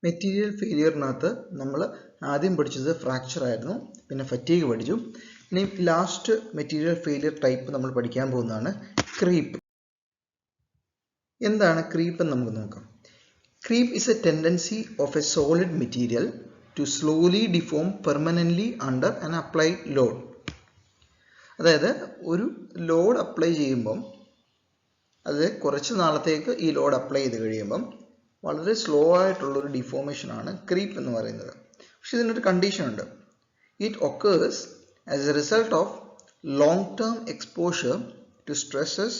Material ഫെയിലിയറിനകത്ത് നമ്മൾ ആദ്യം പഠിച്ചത് ഫ്രാക്ചർ ആയിരുന്നു, പിന്നെ ഫറ്റീഗ് പഠിച്ചു. ഇനി ലാസ്റ്റ് മെറ്റീരിയൽ ഫെയിലിയർ ടൈപ്പ് നമ്മൾ പഠിക്കാൻ പോകുന്നതാണ് ക്രീപ്പ്. എന്താണ് ക്രീപ്പ് എന്ന് നമുക്ക് നോക്കാം. Creep is a tendency of a solid material to slowly deform permanently under an applied load. അതായത് ഒരു ലോഡ് അപ്ലൈ ചെയ്യുമ്പം അത് കുറച്ച് നാളത്തേക്ക് ഈ ലോഡ് അപ്ലൈ ചെയ്ത് കഴിയുമ്പം വളരെ സ്ലോ ആയിട്ടുള്ളൊരു ഡിഫോർമേഷനാണ് ക്രീപ്പ് എന്ന് പറയുന്നത്. പക്ഷെ ഇതിനൊരു കണ്ടീഷൻ ഉണ്ട്. It occurs as a result of long term exposure to stresses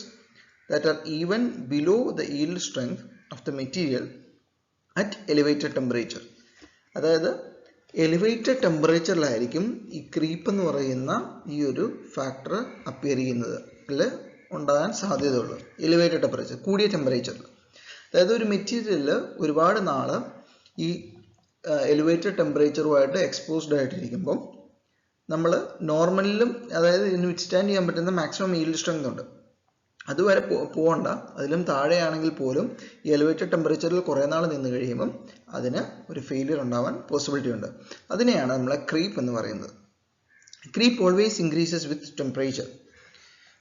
that are even below the yield strength of the material at elevated temperature. അതായത് എലിവേറ്റഡ് ടെമ്പറേച്ചറിലായിരിക്കും ഈ ക്രീപ്പ് എന്ന് പറയുന്ന ഈ ഒരു ഫാക്ടർ അപ്പിയർ ചെയ്യുന്നത്, അല്ലെ ഉണ്ടാകാൻ സാധ്യതയുള്ളൂ. എലിവേറ്റഡ് ടെമ്പറേച്ചർ, കൂടിയ ടെമ്പറേച്ചറിൽ. അതായത് ഒരു മെറ്റീരിയൽ ഒരുപാട് നാൾ ഈ എലിവേറ്റഡ് ടെമ്പറേച്ചറുമായിട്ട് എക്സ്പോസ്ഡ് ആയിട്ടിരിക്കുമ്പം നമ്മൾ നോർമലിലും, അതായത് ഇതിന് വിത്ത്സ്റ്റാൻഡ് ചെയ്യാൻ പറ്റുന്ന മാക്സിമം yield സ്ട്രെങ്ത് ഉണ്ട്, അതുവരെ പോകണ്ട. അതിലും താഴെയാണെങ്കിൽ പോലും ഈ എലിവേറ്റഡ് ടെമ്പറേച്ചറിൽ കുറേ നാൾ നിന്ന് കഴിയുമ്പം അതിന് ഒരു ഫെയിലിയർ ഉണ്ടാവാൻ പോസിബിലിറ്റി ഉണ്ട്. അതിനെയാണ് നമ്മളെ ക്രീപ്പ് എന്ന് പറയുന്നത്. Creep always increases with temperature.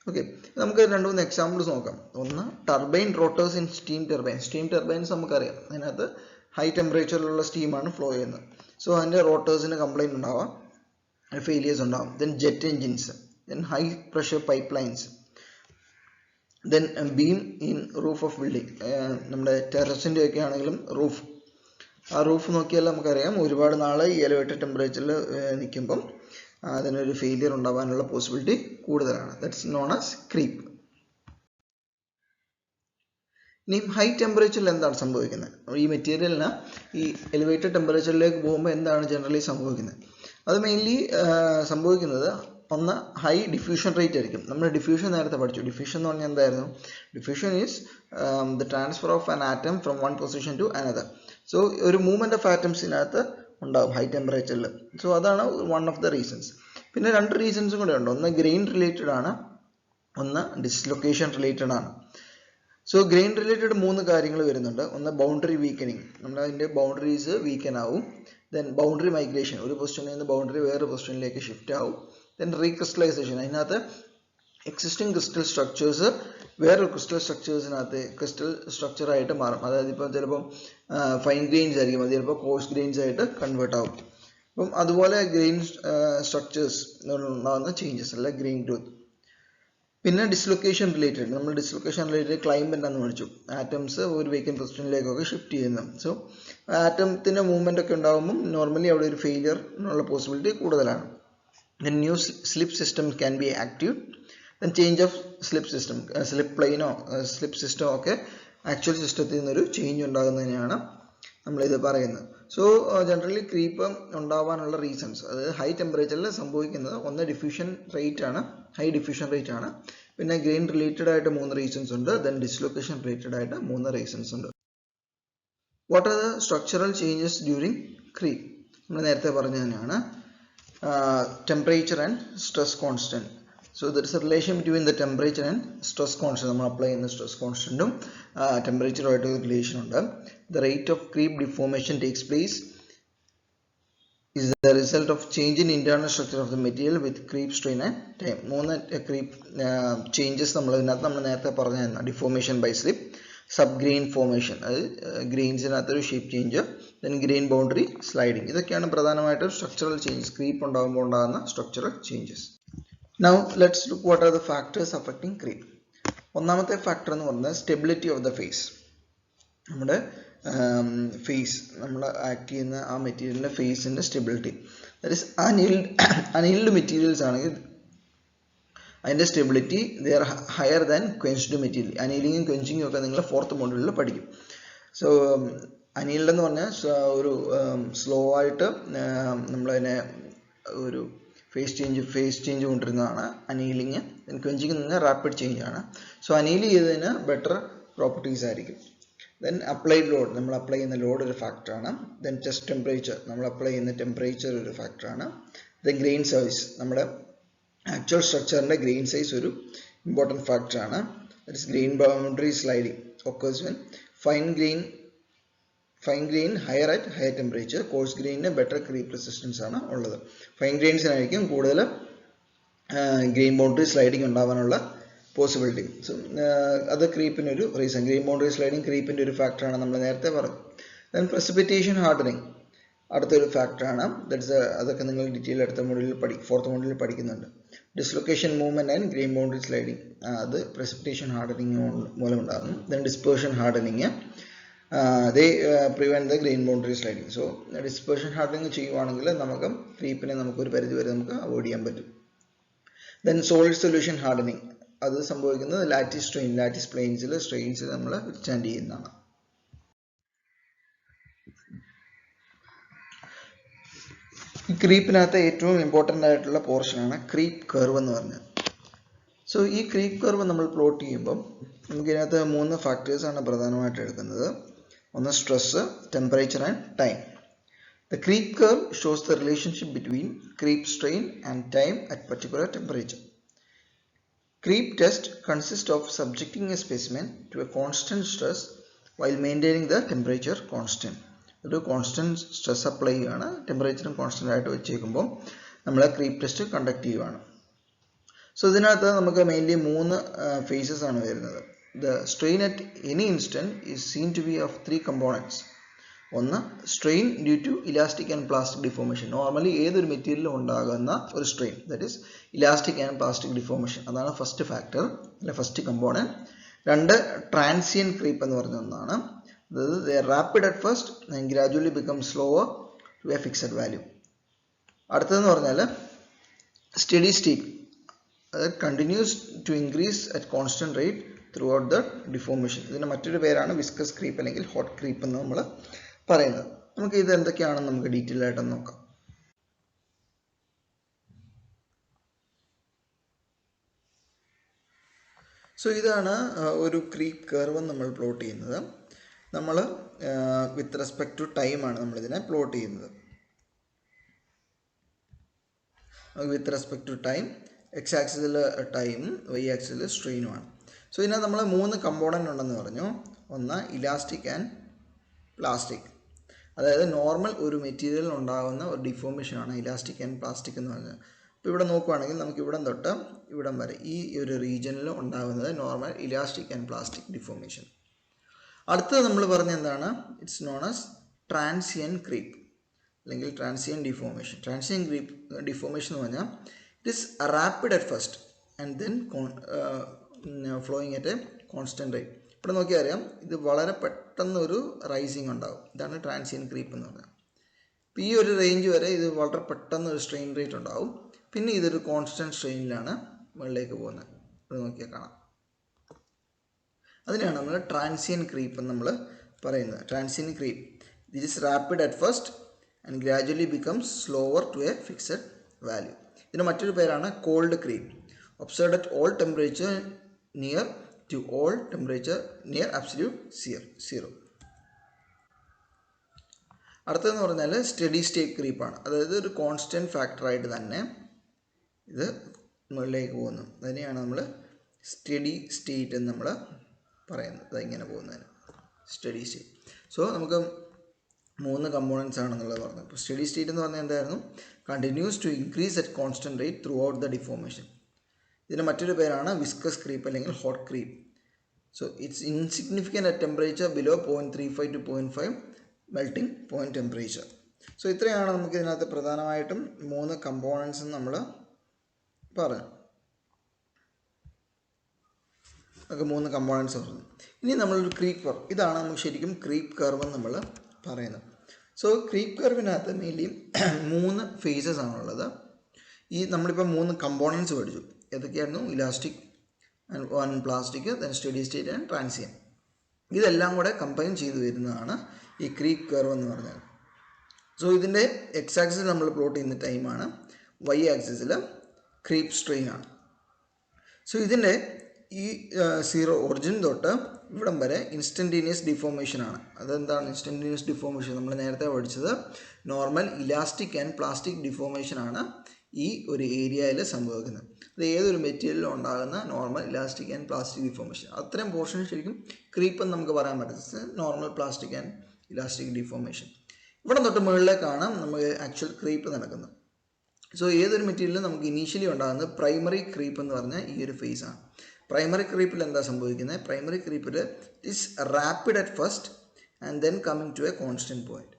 Okay, നമുക്ക് 2-3 എക്സാമ്പിൾസ് നോക്കാം. ഒന്ന്, turbine rotors in steam turbine. Steam turbines നമുക്കറിയാം, അതിനകത്ത് ഹൈ ടെമ്പറേച്ചറിലുള്ള സ്റ്റീമാണ് ഫ്ലോ ചെയ്യുന്നത്. സോ അതിൻ്റെ റോട്ടേഴ്സിന് കംപ്ലൈൻറ്റ് ഉണ്ടാവാം, ഫെയിലിയേഴ്സ് ഉണ്ടാവും. Then jet engines, then high pressure pipe lines, then beam in roof of building. നമ്മുടെ ടെറസിൻ്റെ ഒക്കെ ആണെങ്കിലും റൂഫ്, ആ റൂഫ് നോക്കിയാൽ നമുക്കറിയാം ഒരുപാട് നാൾ ഈ എലിവേറ്റഡ് ടെമ്പറേച്ചറിൽ നിൽക്കുമ്പം അതിനൊരു ഫെയിലിയർ ഉണ്ടാവാനുള്ള പോസിബിലിറ്റി കൂടുതലാണ്. That's non as creep. ഇനി ഹൈ ടെമ്പറേച്ചറിൽ എന്താണ് സംഭവിക്കുന്നത്? ഈ മെറ്റീരിയലിന് ഈ എലിവേറ്റഡ് ടെമ്പറേച്ചറിലേക്ക് പോകുമ്പോൾ എന്താണ് ജനറലി സംഭവിക്കുന്നത്? അത് മെയിൻലി സംഭവിക്കുന്നത് ഒന്ന്, ഹൈ ഡിഫ്യൂഷൻ റേറ്റ് ആയിരിക്കും. നമ്മൾ ഡിഫ്യൂഷൻ നേരത്തെ പഠിച്ചു. ഡിഫ്യൂഷൻ എന്ന് പറഞ്ഞാൽ എന്തായിരുന്നു? Diffusion is the transfer of an atom from one position to another. So ഒരു മൂവ്മെൻറ്റ് ഓഫ് ആറ്റംസിനകത്ത് ഉണ്ടാകും ഹൈ ടെമ്പറേച്ചറിൽ. സോ അതാണ് വൺ ഓഫ് ദ റീസൺസ്. പിന്നെ 2 റീസൺസും കൂടെ ഉണ്ട്. ഒന്ന് ഗ്രെയിൻ റിലേറ്റഡ് ആണ്, ഒന്ന് ഡിസ്ലൊക്കേഷൻ റിലേറ്റഡ് ആണ്. സോ ഗ്രെയിൻ റിലേറ്റഡ് 3 കാര്യങ്ങൾ വരുന്നുണ്ട്. ഒന്ന്, ബൗണ്ടറി വീക്കനിങ്, നമ്മളതിൻ്റെ ബൗണ്ടറീസ് വീക്കൻ ആവും. ദെൻ ബൗണ്ടറി മൈഗ്രേഷൻ, ഒരു പൊസിഷനിൽ നിന്ന് ബൗണ്ടറി വേറെ പൊസിഷനിലേക്ക് ഷിഫ്റ്റ് ആവും. ദെൻ റീക്രിസ്റ്റലൈസേഷൻ, അതിനകത്ത് എക്സിസ്റ്റിംഗ് ക്രിസ്റ്റൽ സ്ട്രക്ചേഴ്സ് വേറൊരു ക്രിസ്റ്റൽ സ്ട്രക്ചേഴ്സിനകത്ത് ക്രിസ്റ്റൽ സ്ട്രക്ചറായിട്ട് മാറും. അതായത് ഇപ്പോൾ ചിലപ്പം ഫൈൻ ഗ്രെയിൻസ് ആയിരിക്കും, അത് ചിലപ്പോൾ കോഴ്സ് ഗ്രെയിൻസ് ആയിട്ട് കൺവേർട്ട് ആവും. അപ്പം അതുപോലെ ഗ്രെയിൻ സ്ട്രക്ചേഴ്സ് ഉണ്ടാകുന്ന ചേഞ്ചസ് അല്ല ഗ്രെയിൻ ഗ്രോത്ത്. പിന്നെ ഡിസ്ലൊക്കേഷൻ റിലേറ്റഡ്, നമ്മൾ ഡിസ്ലൊക്കേഷൻ റിലേറ്റഡ് ക്ലൈംബറ്റ് എന്ന് പഠിച്ചു. ആറ്റംസ് ഒരു വേക്കൻറ്റ് പൊസിഷനിലേക്കൊക്കെ ഷിഫ്റ്റ് ചെയ്യുന്നു. സോ ആറ്റത്തിൻ്റെ മൂവ്മെൻ്റ് ഒക്കെ ഉണ്ടാകുമ്പം നോർമലി അവിടെ ഒരു ഫെയിലിയറിനുള്ള പോസിബിലിറ്റി കൂടുതലാണ്. Then new slip system can be active. Then change of slip system, slip plane slip system ഒക്കെ ആക്ച്വൽ സിസ്റ്റത്തിൽ നിന്നൊരു ചേഞ്ച് ഉണ്ടാകുന്നതിനെയാണ് നമ്മളിത് പറയുന്നത്. സോ ജനറലി ക്രീപ്പ് ഉണ്ടാവാനുള്ള റീസൺസ്, അത് ഹൈ ടെമ്പറേച്ചറിൽ സംഭവിക്കുന്നത് ഒന്ന് ഡിഫ്യൂഷൻ റേറ്റ് ആണ്, ഹൈ ഡിഫ്യൂഷൻ റേറ്റ് ആണ്. പിന്നെ ഗ്രെയിൻ റിലേറ്റഡ് ആയിട്ട് 3 റീസൺസ് ഉണ്ട്. ദെൻ ഡിസ്ലൊക്കേഷൻ റിലേറ്റഡ് ആയിട്ട് 3 റീസൺസ് ഉണ്ട്. What are the structural changes during creep? നമ്മൾ നേരത്തെ പറഞ്ഞ തന്നെയാണ്. Temperature and stress constant. So there is a relation between the temperature and stress constant. നമ്മൾ അപ്ലൈ ചെയ്യുന്ന സ്ട്രെസ് കോൺസ്റ്റൻറ്റും ടെമ്പറേച്ചറുമായിട്ട് റിലേഷൻ ഉണ്ട്. The rate of creep deformation takes place is the result of change in internal structure of the material with creep strain and time. 3 creep changes നമ്മൾ നേരത്തെ പറഞ്ഞ deformation by slip, sub grain formation, അത് ഗ്രെയിൻസിനകത്തൊരു shape change, then grain boundary sliding. ഇതൊക്കെയാണ് പ്രധാനമായിട്ടും structural changes, creep ഉണ്ടാകുമ്പോൾ ഉണ്ടാകുന്ന structural changes. Now let's look what are the factors affecting creep. ഒന്നാമത്തെ ഫാക്ടർ എന്ന് പറയുന്നത് സ്റ്റെബിലിറ്റി ഓഫ് ദ ഫേസ്. നമ്മുടെ ഫേസ്, നമ്മൾ ആക്ട് ചെയ്യുന്ന ആ മെറ്റീരിയലിൻ്റെ ഫേസിൻ്റെ stability. That is annealed materials ആണെങ്കിൽ അതിൻ്റെ stability they are higher than quenched material. അനീലിങ്ങും ക്വെഞ്ചിങ്ങും ഒക്കെ നിങ്ങൾ 4th മോഡ്യൂളിൽ പഠിക്കും. സോ അനീൽഡ് എന്ന് പറഞ്ഞാൽ ഒരു സ്ലോ ആയിട്ട് നമ്മളതിനെ ഒരു ഫേസ് ചേഞ്ച് കൊണ്ടിരുന്നതാണ് അനീലിങ്. ക്വെഞ്ചിങ് എന്ന് പറഞ്ഞാൽ റാപ്പിഡ് ചേഞ്ച് ആണ്. സോ അനീൽ ചെയ്തതിന് ബെറ്റർ പ്രോപ്പർട്ടീസ് ആയിരിക്കും. ദെൻ അപ്ലൈഡ് ലോഡ്, നമ്മൾ അപ്ലൈ ചെയ്യുന്ന ലോഡ് ഒരു ഫാക്ടറാണ്. ദെൻ ടെസ്റ്റ് ടെമ്പറേച്ചർ, നമ്മൾ അപ്ലൈ ചെയ്യുന്ന ടെമ്പറേച്ചർ ഒരു ഫാക്ടറാണ്. ദെൻ ഗ്രെയിൻ സൈസ്, നമ്മുടെ ആക്ച്വൽ സ്ട്രക്ചറിൻ്റെ ഗ്രെയിൻ സൈസ് ഒരു ഇമ്പോർട്ടൻറ്റ് ഫാക്ടറാണ്. That is grain boundary sliding occurs when fine grain fine grain higher at higher temperature, coarse ഗ്രെയിനിന് ബെറ്റർ ക്രീപ്പ് റെസിസ്റ്റൻസ് ആണ് ഉള്ളത്. ഫൈൻ ഗ്രെയിൻസിനായിരിക്കും കൂടുതൽ ഗ്രെയിൻ ബൗണ്ടറി സ്ലൈഡിങ് ഉണ്ടാവാനുള്ള പോസിബിലിറ്റി. സോ അത് ക്രീപ്പിനൊരു റീസൺ. ഗ്രെയിൻ ബൗണ്ടറി സ്ലൈഡിങ് ക്രീപ്പിൻ്റെ ഒരു ഫാക്ടറാണ്, നമ്മൾ നേരത്തെ പറഞ്ഞു. ദെൻ പ്രസിപ്പിറ്റേഷൻ ഹാർഡനിങ് അടുത്തൊരു ഫാക്ടറാണ്. ദാറ്റ്സ് അതൊക്കെ നിങ്ങൾ ഡീറ്റെയിൽ അടുത്ത മോഡ്യൂളിൽ ഫോർത്ത് മോഡ്യൂളിൽ പഠിക്കുന്നുണ്ട്. Dislocation movement and grain boundary sliding, അത് പ്രസിപ്പിറ്റേഷൻ ഹാർഡനിങ് മൂലം ഉണ്ടാകുന്നു. Then dispersion hardening, they prevent the grain boundary sliding. So dispersion hardening ചെയ്യുവാണെങ്കിൽ നമുക്ക് ക്രീപ്പിനെ നമുക്കൊരു പരിധി വരെ നമുക്ക് അവോയ്ഡ് ചെയ്യാൻ പറ്റും. Then solid solution hardening, അത് സംഭവിക്കുന്നത് ലാറ്റിസ് സ്ട്രെയിൻ, ലാറ്റിസ് പ്ലെയിൻസിൽ സ്ട്രെയിൻസിൽ നമ്മൾ വിത്ത്സ്റ്റാൻഡ് ചെയ്യുന്നതാണ്. ഈ ക്രീപ്പിനകത്ത് ഏറ്റവും ഇമ്പോർട്ടൻ്റ് ആയിട്ടുള്ള പോർഷനാണ് ക്രീപ്പ് കർവ് എന്ന് പറഞ്ഞത്. സോ ഈ ക്രീപ്പ് കർവ് നമ്മൾ പ്ലോട്ട് ചെയ്യുമ്പം നമുക്കിതിനകത്ത് 3 ഫാക്ടേഴ്സാണ് പ്രധാനമായിട്ട് എടുക്കുന്നത്. ഒന്ന് stress, temperature and time. The creep curve shows the relationship between creep strain and time at particular temperature. Creep test consists of subjecting a specimen to a constant stress while maintaining the temperature constant. ഒരു constant stress apply ചെയ്യുകയാണ്, ടെമ്പറേച്ചറും constant ആയിട്ട് വെച്ചേക്കുമ്പോൾ നമ്മൾ creep test conduct ചെയ്യുകയാണ്. So ഇതിനകത്ത് നമുക്ക് mainly 3 phases ആണ് വരുന്നത്. The strain at any instant is seen to be of 3 components. ഒന്ന് strain due to elastic and plastic deformation. Normally ഏതൊരു മെറ്റീരിയലും ഉണ്ടാകുന്ന ഒരു strain, that is elastic and plastic deformation. അതാണ് ഫസ്റ്റ് ഫാക്ടർ, അല്ലെ ഫസ്റ്റ് കമ്പോണൻറ്റ്. 2 ട്രാൻസിയൻ ക്രീപ്പ് എന്ന് പറഞ്ഞ ഒന്നാണ്. അതായത് rapid at first and gradually become slower to a fixed value. അടുത്തതെന്ന് പറഞ്ഞാൽ സ്റ്റഡി സ്റ്റേറ്റ്, അതായത് continues to increase at constant rate throughout the deformation. ഇതിന് മറ്റൊരു പേരാണ് വിസ്കസ് ക്രീപ്പ് അല്ലെങ്കിൽ ഹോട്ട് ക്രീപ്പ് എന്ന് നമ്മൾ പറയുന്നത്. നമുക്ക് ഇത് എന്തൊക്കെയാണെന്ന് നമുക്ക് ഡീറ്റെയിൽ ആയിട്ട് നോക്കാം. സോ ഇതാണ് ഒരു ക്രീപ്പ് കർവ് നമ്മൾ പ്ലോട്ട് ചെയ്യുന്നത്. നമ്മൾ വിത്ത് റെസ്പെക്ട് ടു ടൈമാണ് നമ്മളിതിനെ പ്ലോട്ട് ചെയ്യുന്നത്. With respect to time, X ആക്സിസിൽ ടൈമും വൈ ആക്സിസിൽ സ്ട്രെയിനുമാണ്. സോ ഇതിനകത്ത് നമ്മൾ 3 കമ്പോണൻ്റ് ഉണ്ടെന്ന് പറഞ്ഞു. ഒന്ന് ഇലാസ്റ്റിക് ആൻഡ് പ്ലാസ്റ്റിക്, അതായത് നോർമൽ ഒരു മെറ്റീരിയലിൽ ഉണ്ടാകുന്ന ഒരു ഡിഫോർമേഷനാണ് ഇലാസ്റ്റിക് ആൻഡ് പ്ലാസ്റ്റിക് എന്ന് പറഞ്ഞത്. അപ്പോൾ ഇവിടെ നോക്കുകയാണെങ്കിൽ നമുക്ക് ഇവിടം തൊട്ട് ഇവിടം വരെ ഈ ഒരു റീജിയനിൽ ഉണ്ടാകുന്നത് normal elastic and plastic deformation. അടുത്തത് നമ്മൾ പറഞ്ഞ എന്താണ്, it's known as transient creep അല്ലെങ്കിൽ transient deformation. Transient creep deformation എന്ന് പറഞ്ഞാൽ it is rapid at first and then flowing at a constant rate. ഇവിടെ നോക്കിയാൽ അറിയാം, ഇത് വളരെ പെട്ടെന്നൊരു റൈസിങ് ഉണ്ടാകും. ഇതാണ് ട്രാൻസിയൻ ക്രീപ്പ് എന്ന് പറഞ്ഞാൽ. ഇപ്പോൾ ഈ ഒരു റേഞ്ച് വരെ ഇത് വളരെ പെട്ടെന്ന് ഒരു സ്ട്രെയിൻ റേറ്റ് ഉണ്ടാവും. പിന്നെ ഇതൊരു കോൺസ്റ്റന്റ് സ്ട്രെയിനിലാണ് മുകളിലേക്ക് പോകുന്നത്. ഇത് നോക്കിയാൽ കാണാം. അതിനാണ് നമ്മൾ ട്രാൻസിയൻ ക്രീപ്പ് എന്ന് നമ്മൾ പറയുന്നത്. Transient creep this is rapid at first and gradually becomes slower to a fixed value. ഇതിന് മറ്റൊരു പേരാണ് cold creep. Observed at all temperature near to all temperature near absolute zero. അടുത്തതെന്ന് പറഞ്ഞാൽ സ്റ്റഡി സ്റ്റേറ്റ് ക്രീപ്പാണ്. അതായത് ഒരു കോൺസ്റ്റൻറ്റ് ഫാക്ടറായിട്ട് തന്നെ ഇത് മുകളിലേക്ക് പോകുന്നു. അതിനെയാണ് നമ്മൾ സ്റ്റഡി സ്റ്റേറ്റ് എന്ന് നമ്മൾ പറയുന്നത്. അതിങ്ങനെ പോകുന്നതിന് സ്റ്റഡി സ്റ്റേറ്റ്. സോ നമുക്ക് 3 കമ്പോണൻസ് ആണെന്നുള്ളത് പറഞ്ഞു. അപ്പോൾ സ്റ്റഡി സ്റ്റേറ്റ് എന്ന് പറഞ്ഞാൽ എന്തായിരുന്നു, continues to increase at constant rate throughout the deformation. ഇതിന് മറ്റൊരു പേരാണ് വിസ്കസ് ക്രീപ്പ് അല്ലെങ്കിൽ hot creep. So it's insignificant at temperature below 0.35 to 0.5 melting point temperature. So ഇത്രയാണ് നമുക്ക് ഇതിനകത്ത് പ്രധാനമായിട്ടും 3 കമ്പോണൻസ് നമ്മൾ പറഞ്ഞു. നമുക്ക് 3 കമ്പോണൻസ് പറഞ്ഞു. ഇനി നമ്മളൊരു ക്രീപ്പ് കർവ്, ഇതാണ് നമുക്ക് ശരിക്കും ക്രീപ്പ് കർവ് എന്ന് നമ്മൾ പറയുന്നത്. സോ ക്രീപ്പ് കർവിനകത്ത് മെയിൻലി 3 ഫേസസ് ആണുള്ളത്. ഈ നമ്മളിപ്പോൾ 3 കമ്പോണൻസ് പഠിച്ചു. ഏതൊക്കെയായിരുന്നു, elastic and plastic, then steady state and transient. ഇതെല്ലാം കൂടെ കമ്പൈൻ ചെയ്ത് വരുന്നതാണ് ഈ ക്രീപ്പ് കർവ് എന്ന് പറഞ്ഞത്. സോ ഇതിൻ്റെ എക്സ് ആക്സിസിൽ നമ്മൾ പ്ലോട്ട് ചെയ്യുന്ന ടൈമാണ്, വൈ ആക്സിസിൽ ക്രീപ്പ് സ്ട്രെയിൻ ആണ്. സോ ഇതിൻ്റെ ഈ 0 ഒറിജിൻ തൊട്ട് ഇവിടം വരെ ഇൻസ്റ്റൻറ്റേനിയസ് ഡിഫോർമേഷൻ ആണ്. അതെന്താണ് ഇൻസ്റ്റൻറ്റേനിയസ് ഡിഫോർമേഷൻ? നമ്മൾ നേരത്തെ പഠിച്ചത് normal elastic and plastic deformation ആണ് ഈ ഒരു ഏരിയയിൽ സംഭവിക്കുന്നത്. അത് ഏതൊരു മെറ്റീരിയലിലും ഉണ്ടാകുന്ന normal elastic and plastic deformation. അത്രയും പോർഷൻ ശരിക്കും ക്രീപ്പ് എന്ന് നമുക്ക് പറയാൻ പറ്റുന്നത് normal plastic and elastic deformation. ഇവിടെ തൊട്ട് മുകളിലേക്കാണ് നമുക്ക് ആക്ച്വൽ ക്രീപ്പ് നടക്കുന്നത്. സോ ഏതൊരു മെറ്റീരിയലും നമുക്ക് ഇനീഷ്യലി ഉണ്ടാകുന്നത് പ്രൈമറി ക്രീപ്പ് എന്ന് പറഞ്ഞാൽ ഈ ഒരു ഫേസ് ആണ്. പ്രൈമറി ക്രീപ്പിൽ എന്താ സംഭവിക്കുന്നത്? പ്രൈമറി ക്രീപ്പിൽ is rapid at first and then coming to a constant point.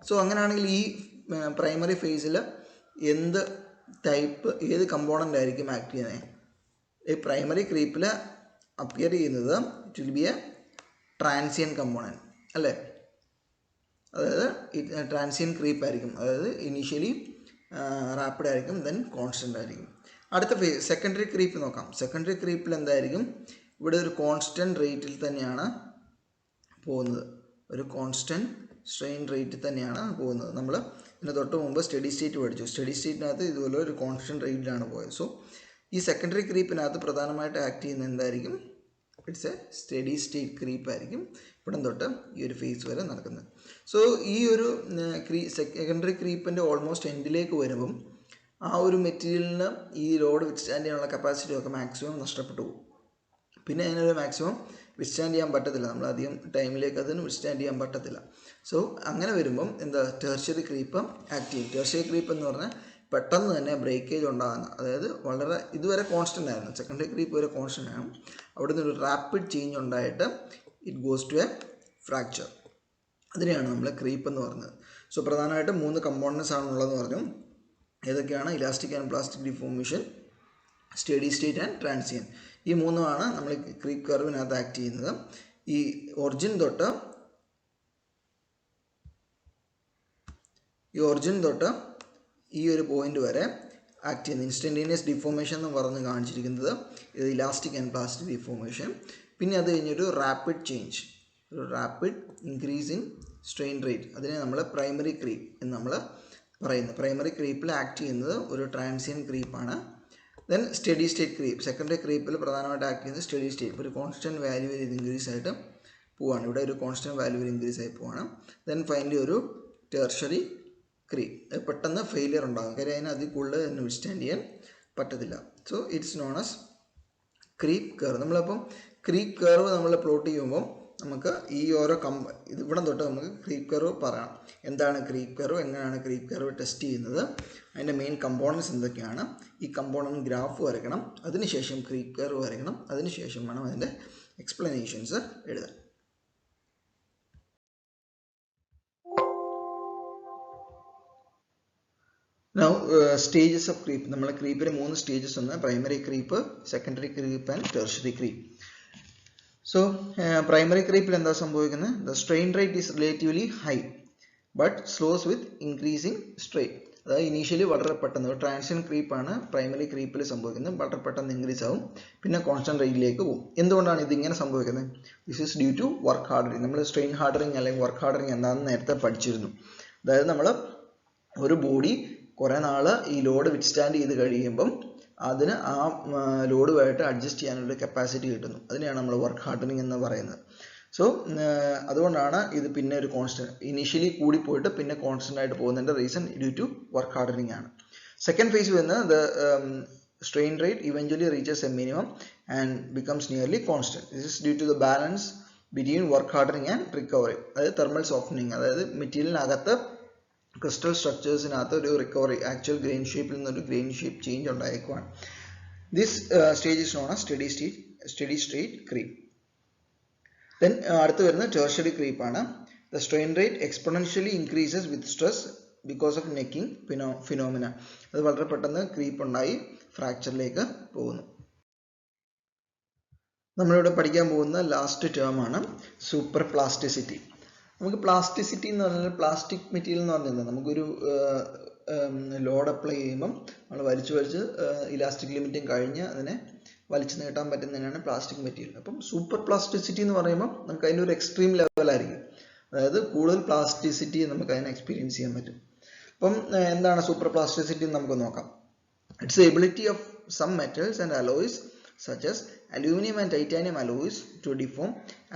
So അങ്ങനെയാണെങ്കിൽ ഈ പ്രൈമറി ഫേസിൽ എന്ത് ടൈപ്പ് ഏത് കമ്പോണൻ്റ് ആയിരിക്കും ആക്ട് ചെയ്യുന്നത്? ഈ പ്രൈമറി ക്രീപ്പിൽ അപ്പിയർ ചെയ്യുന്നത് it will be A ട്രാൻസിയൻ component അല്ലേ? അതായത് ട്രാൻസിയൻ ക്രീപ്പ് ആയിരിക്കും. അതായത് ഇനീഷ്യലി റാപ്പിഡ് ആയിരിക്കും, ദെൻ കോൺസ്റ്റൻ്റ് ആയിരിക്കും. അടുത്ത ഫേസ് സെക്കൻഡറി ക്രീപ്പ് നോക്കാം. സെക്കൻഡറി ക്രീപ്പിൽ എന്തായിരിക്കും? ഇവിടെ ഒരു കോൺസ്റ്റൻറ്റ് റേറ്റിൽ തന്നെയാണ് പോകുന്നത്, ഒരു കോൺസ്റ്റൻറ്റ് സ്ട്രെയിൻ റേറ്റിൽ തന്നെയാണ് പോകുന്നത്. നമ്മൾ ഇതിന് തൊട്ട് മുമ്പ് സ്റ്റഡി സ്റ്റേറ്റ് പഠിച്ചു. സ്റ്റഡി സ്റ്റേറ്റിനകത്ത് ഇതുപോലെ ഒരു കോൺസ്റ്റൻറ്റ് റേറ്റിലാണ് പോയത്. സോ ഈ സെക്കൻഡറി ക്രീപ്പിനകത്ത് പ്രധാനമായിട്ട് ആക്ട് ചെയ്യുന്ന എന്തായിരിക്കും? It's A study state creep ആയിരിക്കും ഇവിടം തൊട്ട് ഈ ഒരു ഫേസ് വരെ നടക്കുന്നത്. സോ ഈ ഒരു സെക്കൻഡറി ക്രീപ്പിൻ്റെ ഓൾമോസ്റ്റ് എൻഡിലേക്ക് വരുമ്പം ആ ഒരു മെറ്റീരിയലിന് ഈ ലോഡ് വിത്ത്സ്റ്റാൻഡ് ചെയ്യാനുള്ള കപ്പാസിറ്റി ഒക്കെ മാക്സിമം നഷ്ടപ്പെട്ടു പോകും. പിന്നെ അതിനൊരു മാക്സിമം വിത്ത്സ്റ്റാൻഡ് ചെയ്യാൻ പറ്റത്തില്ല, നമ്മൾ അധികം ടൈമിലേക്ക് അതിന് വിത്ത്സ്റ്റാൻഡ് ചെയ്യാൻ പറ്റത്തില്ല. സോ അങ്ങനെ വരുമ്പം എന്താ ടെർഷ്യറി ക്രീപ്പ് ആക്ട് ചെയ്യും. ടെർഷ്യറി ക്രീപ്പ് എന്ന് പറഞ്ഞാൽ പെട്ടെന്ന് തന്നെ ബ്രേക്കേജ് ഉണ്ടാകുന്ന, അതായത് വളരെ ഇതുവരെ കോൺസ്റ്റൻ്റ് ആയിരുന്നു, സെക്കൻഡറി ക്രീപ്പ് വരെ കോൺസ്റ്റൻ്റ് ആണ്, അവിടെ നിന്ന് ഒരു റാപ്പിഡ് ചേഞ്ച് ഉണ്ടായിട്ട് it goes to a fracture. അതിനെയാണ് നമ്മൾ ക്രീപ്പ് എന്ന് പറഞ്ഞത്. സോ പ്രധാനമായിട്ടും 3 കമ്പോണൻസ് ആണുള്ളതെന്ന് പറഞ്ഞു. ഏതൊക്കെയാണ്? Elastic and plastic deformation, study state and ട്രാൻസിയൻ. ഈ 3 നമ്മൾ ക്രീപ്പ് കർവിനകത്ത് ആക്ട് ചെയ്യുന്നത്. ഈ ഒറിജിൻ തൊട്ട് ഈ ഒരു പോയിന്റ് വരെ ആക്ട് ചെയ്യുന്നത് ഇൻസ്റ്റൻറ്റേനിയസ് ഡിഫോർമേഷൻ എന്ന് പറഞ്ഞ് കാണിച്ചിരിക്കുന്നത് ഇത് ഇലാസ്റ്റിക് ആൻഡ് പ്ലാസ്റ്റിക് ഡിഫോർമേഷൻ. പിന്നെ അത് കഴിഞ്ഞൊരു റാപ്പിഡ് ചേഞ്ച്, ഒരു rapid increase in strain rate, അതിനെ നമ്മൾ പ്രൈമറി ക്രീപ്പ് എന്ന് നമ്മൾ പറയുന്നത്. പ്രൈമറി ക്രീപ്പിൽ ആക്ട് ചെയ്യുന്നത് ഒരു ട്രാൻസിയൻ ക്രീപ്പാണ്. Then steady state creep, secondary ക്രീപ്പിൽ പ്രധാനമായിട്ട് ആക്ട് ചെയ്യുന്നത് സ്റ്റഡി സ്റ്റേറ്റ്, ഒരു കോൺസ്റ്റൻറ്റ് വാല്യൂവിൽ ഇത് ഇൻക്രീസ് ആയിട്ട് പോവാണ്. ഇവിടെ ഒരു കോൺസ്റ്റൻറ്റ് വാല്യൂവിൽ ഇൻക്രീസ് ആയി പോവാണ്. ദെൻ ഫൈനലി ഒരു ടെർഷ്യറി ക്രീപ്പ്, പെട്ടെന്ന് ഫെയിലിയർ ഉണ്ടാകും, കാര്യം അതിന് അതിൽ കൂടുതൽ തന്നെ വിത്ത്സ്റ്റാൻഡ് ചെയ്യാൻ പറ്റത്തില്ല. So it's known as creep curve. നമ്മളപ്പം ക്രീപ്പ് കർവ് നമ്മൾ പ്ലോട്ട് ചെയ്യുമ്പോൾ നമുക്ക് ഈ ഓരോ ഇവിടെ തൊട്ട് നമുക്ക് ക്രീപ്പ് കർവ് പറയാം. എന്താണ് ക്രീപ്പ് കർവ്, എങ്ങനെയാണ് ക്രീപ്പ് കർവ് ടെസ്റ്റ് ചെയ്യുന്നത്, അതിൻ്റെ മെയിൻ കമ്പോണൻസ് എന്തൊക്കെയാണ്, ഈ കമ്പോണൻറ്റ് ഗ്രാഫ് വരയ്ക്കണം, അതിനുശേഷം ക്രീപ്പ് കർവ് വരയ്ക്കണം, അതിനുശേഷം വേണം അതിൻ്റെ എക്സ്പ്ലനേഷൻസ് എഴുതാൻ. Now stages of creep. നമ്മൾ ക്രീപ്പിന് 3 സ്റ്റേജസ് ഉണ്ട്. Primary creep, secondary creep and tertiary creep. So primary ക്രീപ്പിൽ എന്താ സംഭവിക്കുന്നത്? The strain rate is relatively high but slows with increasing strain. അതായത് ഇനീഷ്യലി വളരെ പെട്ടെന്ന് ഒരു ട്രാൻസിയൻ ക്രീപ്പാണ് പ്രൈമറി ക്രീപ്പിൽ സംഭവിക്കുന്നത്, വളരെ പെട്ടെന്ന് ഇൻക്രീസ് ആവും, പിന്നെ കോൺസ്റ്റന്റ് റേറ്റിലേക്ക് പോകും. എന്തുകൊണ്ടാണ് ഇതിങ്ങനെ സംഭവിക്കുന്നത്? This is due to work hardening. നമ്മൾ സ്ട്രെയിൻ ഹാർഡറിങ് അല്ലെങ്കിൽ വർക്ക് ഹാർഡറിങ് എന്താണെന്ന് നേരത്തെ പഠിച്ചിരുന്നു. അതായത് നമ്മൾ ഒരു ബോഡി കുറേ നാൾ ഈ ലോഡ് വിത്ത്സ്റ്റാൻഡ് ചെയ്ത് കഴിയുമ്പം അതിന് ആ ലോഡുമായിട്ട് അഡ്ജസ്റ്റ് ചെയ്യാനുള്ള കപ്പാസിറ്റി കിട്ടുന്നു. അതിനെയാണ് നമ്മൾ വർക്ക് ഹാർഡനിങ് എന്ന് പറയുന്നത്. സോ അതുകൊണ്ടാണ് ഇത് പിന്നെ ഒരു കോൺസ്റ്റന്റ് ഇനീഷ്യലി കൂടിപ്പോയിട്ട് പിന്നെ കോൺസ്റ്റന്റ് ആയിട്ട് പോകുന്നതിൻ്റെ reason due to work hardening ആണ്. സെക്കൻഡ് ഫേസ് വരുന്നത് the strain rate eventually reaches a minimum and becomes nearly constant. This is due to the balance between work hardening and recovery. അതായത് thermal softening, അതായത് മെറ്റീരിയലിനകത്ത് crystal സ്ട്രക്ചേഴ്സിനകത്ത് ഒരു recovery, actual grain ഷേപ്പിൽ നിന്നൊരു grain shape change ഉണ്ടായേക്കുവാണ്. This stage is known as steady state creep. Then അടുത്ത് വരുന്നത് tertiary creep ആണ്. The strain rate exponentially increases with stress because of necking phenomena. അത് വളരെ പെട്ടെന്ന് ക്രീപ്പ് ഉണ്ടായി ഫ്രാക്ചറിലേക്ക് പോകുന്നു. നമ്മളിവിടെ പഠിക്കാൻ പോകുന്ന ലാസ്റ്റ് ടേം ആണ് സൂപ്പർ പ്ലാസ്റ്റിസിറ്റി. നമുക്ക് പ്ലാസ്റ്റിസിറ്റി എന്ന് പറഞ്ഞാൽ പ്ലാസ്റ്റിക് മെറ്റീരിയൽ എന്ന് പറഞ്ഞാൽ നമുക്കൊരു ലോഡ് അപ്ലൈ ചെയ്യുമ്പം നമ്മൾ വലിച്ച് ഇലാസ്റ്റിക് ലിമിറ്റും കഴിഞ്ഞ് അതിനെ വലിച്ചു നീട്ടാൻ പറ്റുന്നതിനാണ് പ്ലാസ്റ്റിക് മെറ്റീരിയൽ. അപ്പം സൂപ്പർ പ്ലാസ്റ്റിസിറ്റി എന്ന് പറയുമ്പോൾ നമുക്ക് അതിൻ്റെ ഒരു എക്സ്ട്രീം ലെവലായിരിക്കും, അതായത് കൂടുതൽ പ്ലാസ്റ്റിസിറ്റി നമുക്ക് അതിനെ എക്സ്പീരിയൻസ് ചെയ്യാൻ പറ്റും. അപ്പം എന്താണ് സൂപ്പർ പ്ലാസ്റ്റിസിറ്റി എന്ന് നമുക്ക് നോക്കാം. It's the ability of some metals and alloys such as aluminum and titanium alloys to deform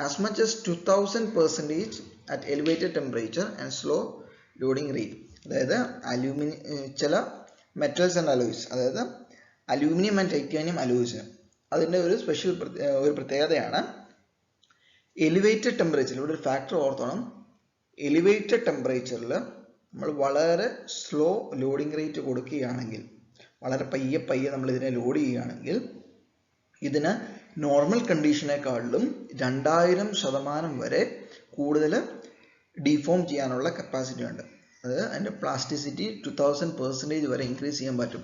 as much as 2000% at elevated temperature and slow loading rate. അതായത് ചില മെറ്റൽസ് ആൻഡ് അലോയ്സ്, അതായത് aluminium and titanium alloys, അതിൻ്റെ ഒരു special ഒരു പ്രത്യേകതയാണ് elevated temperature. ഇവിടെ ഒരു factor ഓർത്തോണം, എലിവേറ്റഡ് ടെമ്പറേച്ചറിൽ നമ്മൾ വളരെ സ്ലോ ലോഡിംഗ് റേറ്റ് കൊടുക്കുകയാണെങ്കിൽ, വളരെ പയ്യെ നമ്മൾ ഇതിനെ ലോഡ് ചെയ്യുകയാണെങ്കിൽ ഇതിന് നോർമൽ കണ്ടീഷനേക്കാളിലും 2000% വരെ കൂടുതൽ ഡീഫോം ചെയ്യാനുള്ള കപ്പാസിറ്റി ഉണ്ട്. അത് അതിൻ്റെ പ്ലാസ്റ്റിസിറ്റി 2000% വരെ ഇൻക്രീസ് ചെയ്യാൻ പറ്റും.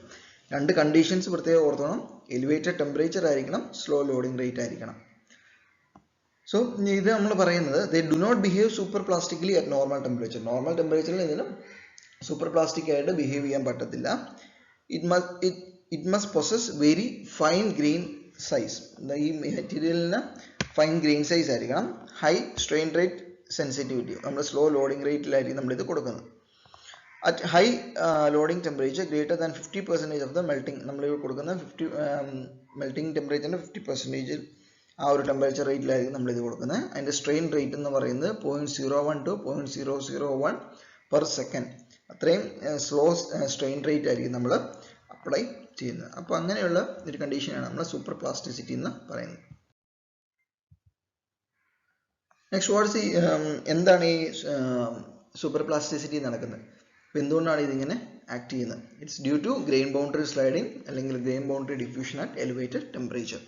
രണ്ട് കണ്ടീഷൻസ് പ്രത്യേകം ഓർത്തോണം. എലിവേറ്റഡ് ടെമ്പറേച്ചർ ആയിരിക്കണം, സ്ലോ ലോഡിംഗ് റേറ്റ് ആയിരിക്കണം. സോ ഇത് നമ്മൾ പറയുന്നത് they do not behave super plastically at normal temperature. Normal ടെമ്പറേച്ചറിൽ ഇതിന് സൂപ്പർ പ്ലാസ്റ്റിക് ആയിട്ട് ബിഹേവ് ചെയ്യാൻ പറ്റത്തില്ല. It must possess very fine grain size. ഈ മെറ്റീരിയലിന് ഫൈൻ ഗ്രെയിൻ സൈസ് ആയിരിക്കണം. High strain rate sensitivity. നമ്മൾ സ്ലോ ലോഡിംഗ് റേറ്റിലായിരിക്കും നമ്മളിത് കൊടുക്കുന്നത്. At high loading temperature greater than 50% of the melting. നമ്മൾ കൊടുക്കുന്ന മെൽറ്റിംഗ് ടെമ്പറേച്ചറിൻ്റെ 50% ആ ഒരു ടെമ്പറേച്ചർ റേറ്റിലായിരിക്കും നമ്മളിത് കൊടുക്കുന്നത്. അതിൻ്റെ സ്ട്രെയിൻ റേറ്റ് എന്ന് പറയുന്നത് 0.01 to 0.001 per second. അത്രയും സ്ലോ സ്ട്രെയിൻ റേറ്റ് ആയിരിക്കും നമ്മൾ അപ്ലൈ ചെയ്യുന്നത്. അപ്പോൾ അങ്ങനെയുള്ള ഒരു കണ്ടീഷനാണ് നമ്മൾ സൂപ്പർ പ്ലാസ്റ്റിസിറ്റി എന്ന് പറയുന്നത്. നെക്സ്റ്റ് എന്താണ് ഈ സൂപ്പർ പ്ലാസ്റ്റിസിറ്റി നടക്കുന്നത്? അപ്പോൾ എന്തുകൊണ്ടാണ് ഇതിങ്ങനെ ആക്ട് ചെയ്യുന്നത്? It's due to grain boundary sliding അല്ലെങ്കിൽ grain boundary diffusion at elevated temperature.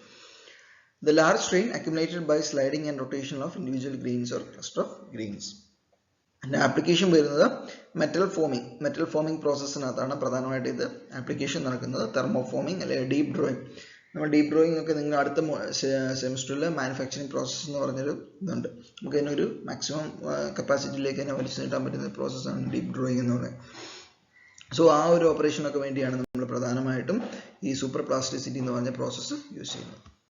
The large strain accumulated by sliding and rotation of individual grains or cluster of grains. അതിൻ്റെ application വരുന്നത് metal foaming പ്രോസസ്സിനകത്താണ് പ്രധാനമായിട്ട് ഇത് application നടക്കുന്നത്. തെർമോഫോമിംഗ് അല്ലെങ്കിൽ deep drawing. നമ്മൾ deep drawing ഒക്കെ നിങ്ങൾ അടുത്ത സെമിസ്റ്ററിൽ മാനുഫാക്ചറിങ് പ്രോസസ്സ് എന്ന് പറഞ്ഞൊരു ഇതുണ്ട്. നമുക്ക് അതിനൊരു മാക്സിമം കപ്പാസിറ്റിയിലേക്ക് തന്നെ വലിച്ചു നീട്ടാൻ പറ്റുന്ന പ്രോസസ്സാണ് ഡീപ്പ് ഡ്രോയിങ് എന്ന് പറയുന്നത്. സോ ആ ഒരു ഓപ്പറേഷനൊക്കെ വേണ്ടിയാണ് നമ്മൾ പ്രധാനമായിട്ടും ഈ സൂപ്പർ പ്ലാസ്റ്റിസിറ്റി എന്ന് പറഞ്ഞ പ്രോസസ്സ് യൂസ് ചെയ്യുന്നത്.